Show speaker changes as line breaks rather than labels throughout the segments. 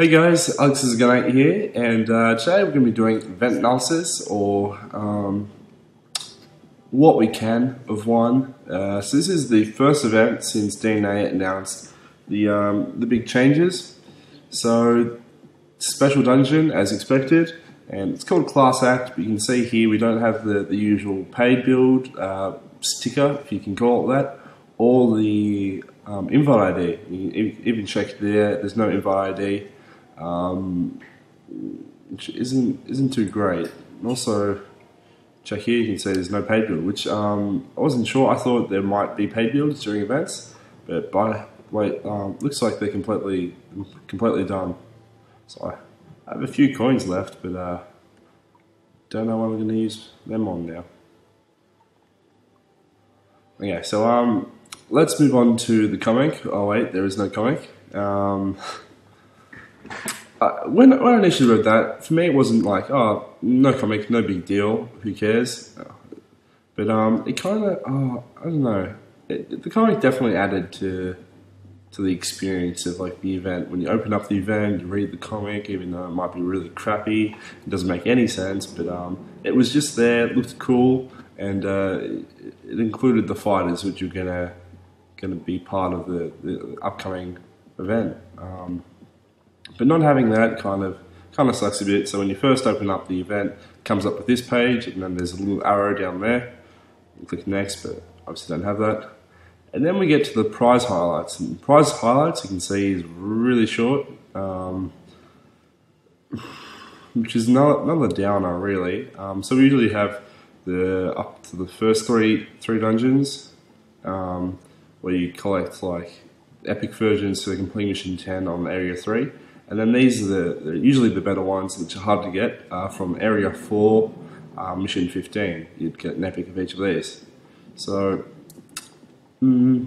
Hey guys, Alex is Gannett here, and today we're going to be doing event analysis, or what we can of one. So this is the first event since D&A announced the big changes. So special dungeon as expected, and it's called Class Act. But you can see here we don't have the usual paid build sticker, if you can call it that, or the invite ID. You can even check there. There's no invite ID. Which isn't too great. And also, check here, you can see there's no paid build, which I wasn't sure. I thought there might be paid builds during events, but looks like they're completely done. So I have a few coins left, but don't know what I'm going to use them on now. Okay, so let's move on to the comic. Oh wait, there is no comic. When I initially read that, for me it wasn't like, oh, no comic, no big deal, who cares? But it kind of, I don't know, the comic definitely added to the experience of like the event. When you open up the event, you read the comic, even though it might be really crappy, it doesn't make any sense, but it was just there, it looked cool, and it included the fighters, which are gonna be part of the upcoming event. But not having that kind of sucks a bit. So when you first open up the event, it comes up with this page, and then there's a little arrow down there. You click next, but obviously don't have that. And then we get to the prize highlights. And prize highlights, you can see, is really short, which is another downer, really. So we usually have up to the first three dungeons, where you collect like epic versions to complete mission 10 on area 3. And then these are usually the better ones, which are hard to get, from area 4, mission 15. You'd get an epic of each of these. So I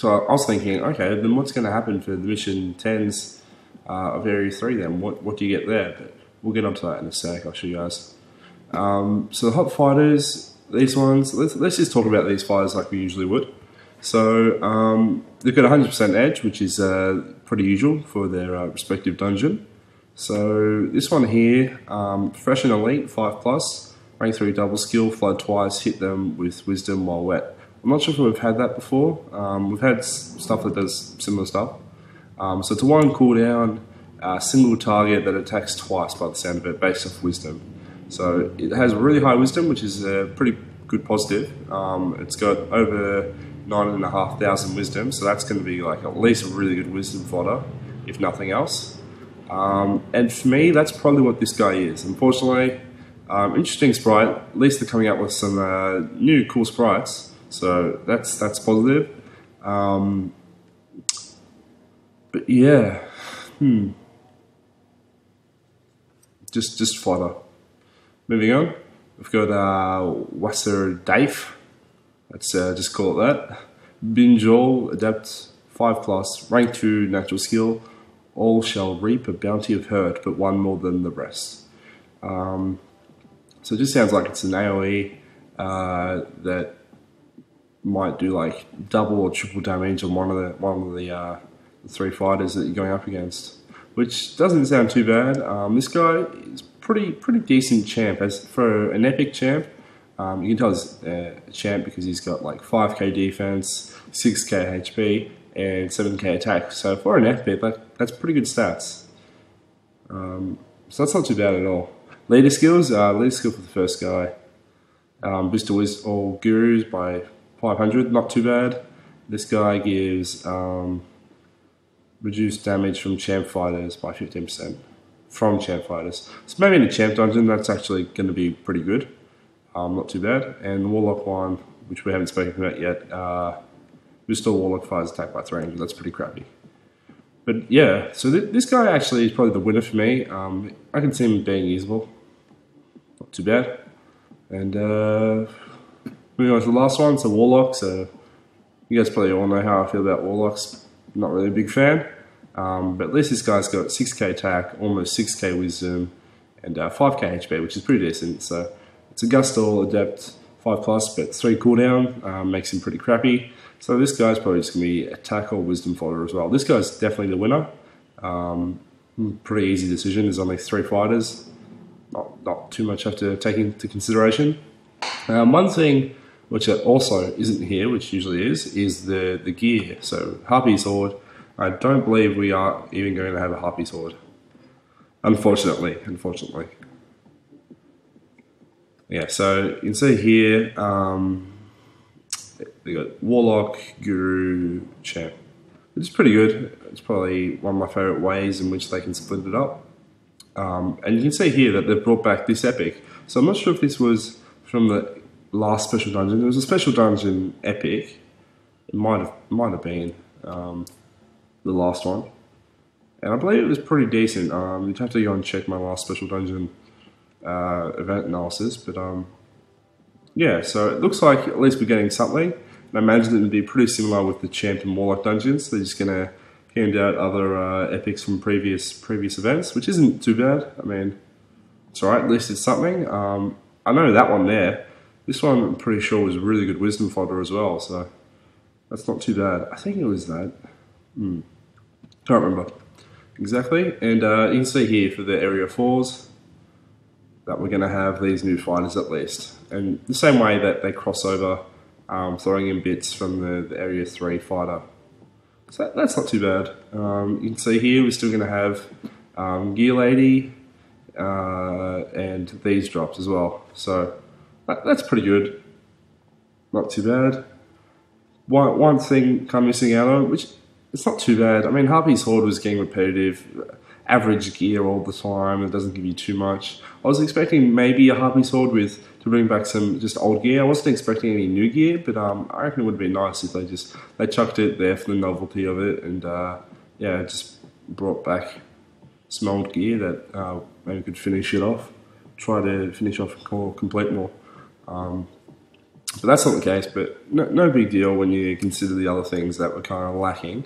was thinking, okay, then what's going to happen for the mission 10s of area 3 then? What do you get there? But we'll get onto that in a sec, I'll show you guys. So the hot fighters, these ones, let's just talk about these fighters like we usually would. So they've got 100% edge, which is pretty usual for their respective dungeon. So this one here, fresh and elite, 5+, rank 3 double skill, flood twice, hit them with wisdom while wet. I'm not sure if we've had that before. We've had stuff that does similar stuff. So it's a 1 cooldown, single target that attacks twice by the sound of it, based off wisdom. So it has really high wisdom, which is a pretty good positive. It's got over 9,500 wisdom, so that's going to be like at least a really good wisdom fodder, if nothing else. And for me, that's probably what this guy is. Unfortunately, interesting sprite. At least they're coming up with some new cool sprites, so that's positive. But yeah, just fodder. Moving on, we've got Wasser Dave. Let's just call it that. Binjol, Adept, 5+, rank 2, natural skill. All shall reap a bounty of hurt, but one more than the rest. So it just sounds like it's an AoE that might do like double or triple damage on one of the 3 fighters that you're going up against, which doesn't sound too bad. This guy is pretty decent champ. As for an epic champ, you can tell he's a champ because he's got like 5k defense, 6k HP, and 7k attack. So for an epic, that's pretty good stats. So that's not too bad at all. Leader skills, leader skill for the first guy. Boost all gurus by 500, not too bad. This guy gives reduced damage from champ fighters by 15%. From champ fighters. So maybe in a champ dungeon, that's actually going to be pretty good. Not too bad. And the Warlock one, which we haven't spoken about yet, boost all Warlock fighters attack by 300. That's pretty crappy. But yeah, so this guy actually is probably the winner for me. I can see him being usable. Not too bad. And moving on to the last one, so Warlock. So you guys probably all know how I feel about Warlocks. Not really a big fan. But at least this guy's got 6k attack, almost 6k wisdom, and 5k HP, which is pretty decent. So it's a Gustal Adept 5+, but 3 cooldown, makes him pretty crappy. So this guy's probably just going to be attack or wisdom fodder as well. This guy's definitely the winner. Pretty easy decision. There's only 3 fighters. Not too much have to take into consideration. One thing which also isn't here, which usually is the gear. So Harpy Sword, I don't believe we are even going to have a Harpy Sword. Unfortunately. Yeah, so you can see here, we got Warlock, Guru, Champ, which is pretty good. It's probably one of my favourite ways in which they can split it up. And you can see here that they've brought back this epic. So I'm not sure if this was from the last special dungeon. There was a special dungeon epic. It might have been the last one, and I believe it was pretty decent. You'd have to go and check my last special dungeon event analysis, but yeah. So it looks like at least we're getting something. And I imagine it would be pretty similar with the Champ and Warlock dungeons. They're just gonna hand out other epics from previous events, which isn't too bad. I mean, it's alright. At least it's something. I know that one there. This one I'm pretty sure was a really good wisdom fodder as well, so that's not too bad. I think it was that. Can't remember exactly. And you can see here for the Area 4s that we're going to have these new fighters at least. And the same way that they cross over, throwing in bits from the Area 3 fighter. So that's not too bad. You can see here we're still going to have Gear Lady and these drops as well. So that's pretty good. Not too bad. One thing kind of missing out on, which it's not too bad. I mean, Harpy's Horde was getting repetitive, average gear all the time. It doesn't give you too much. I was expecting maybe a Harpy's Horde to bring back some just old gear. I wasn't expecting any new gear, but I reckon it would have been nice if they chucked it there for the novelty of it, and yeah, just brought back some old gear that maybe could finish it off. Try to finish off and complete more. But that's not the case, but no big deal when you consider the other things that were kind of lacking.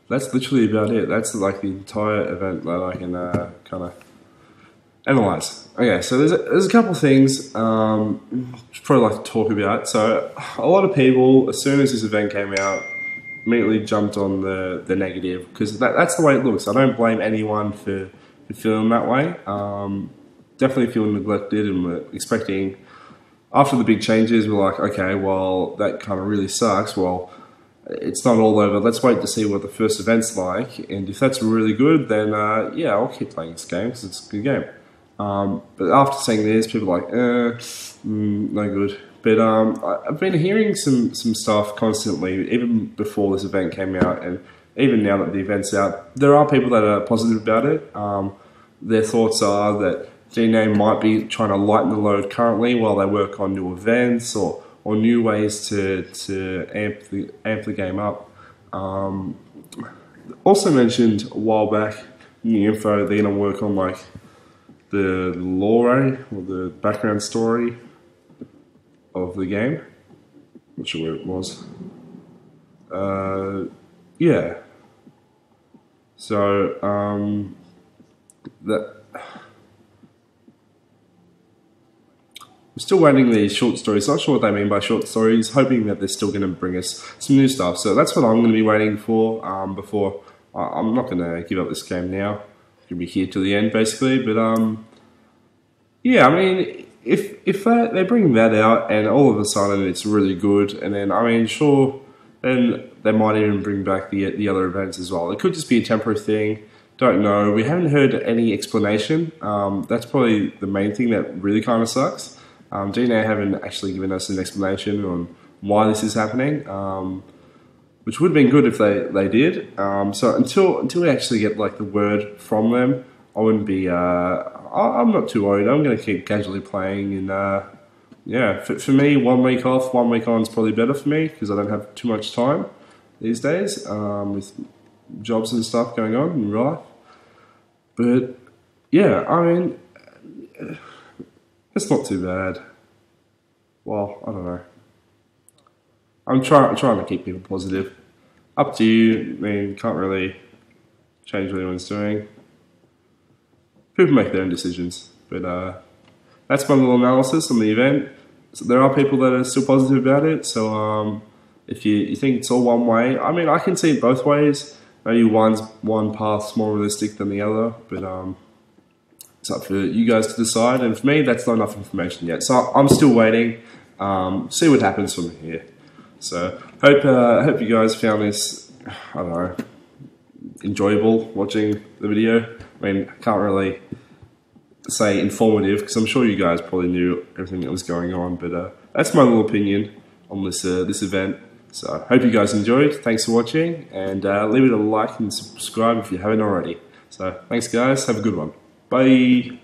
That's literally about it. That's like the entire event that I can kind of analyze. Okay, so there's a couple of things I'd probably like to talk about. So a lot of people, as soon as this event came out, immediately jumped on the negative, because that's the way it looks. I don't blame anyone for feeling that way. Definitely feeling neglected, and we're expecting, after the big changes, we're like, okay, well, that kind of really sucks. Well, it's not all over. Let's wait to see what the first event's like, and if that's really good, then yeah, I'll keep playing this game because it's a good game. But after seeing this, people are like, no good. But I've been hearing some stuff constantly, even before this event came out, and even now that the event's out. There are people that are positive about it. Their thoughts are that D&A might be trying to lighten the load currently while they work on new events or new ways to amp the game up. Also mentioned a while back in the info they're going to work on like the lore or the background story of the game. Not sure where it was. Yeah. So we're still waiting these short stories. Not sure what they mean by short stories. Hoping that they're still going to bring us some new stuff. So that's what I'm going to be waiting for. Before I'm not going to give up this game now. I'm going to be here till the end, basically. But yeah, I mean, if they bring that out and all of a sudden it's really good, and then I mean, sure, then they might even bring back the other events as well. It could just be a temporary thing. Don't know. We haven't heard any explanation. That's probably the main thing that really kind of sucks. D&A haven't actually given us an explanation on why this is happening, which would have been good if they did. So until we actually get like the word from them, I wouldn't be. I'm not too worried. I'm going to keep casually playing, and yeah, for me, 1 week off, 1 week on is probably better for me because I don't have too much time these days with jobs and stuff going on in real life. But yeah, I mean, it's not too bad. Well, I don't know. I'm trying to keep people positive. Up to you. I mean, can't really change what anyone's doing. People make their own decisions. But that's my little analysis on the event. So there are people that are still positive about it. So if you think it's all one way, I mean, I can see it both ways. maybe one path's more realistic than the other, but it's up for you guys to decide. And for me, that's not enough information yet, so I'm still waiting. See what happens from here. So hope you guys found this, I don't know, enjoyable watching the video. I mean, I can't really say informative because I'm sure you guys probably knew everything that was going on, but that's my little opinion on this event. So hope you guys enjoyed. Thanks for watching, and leave it a like and subscribe if you haven't already. So thanks guys, have a good one. Bye.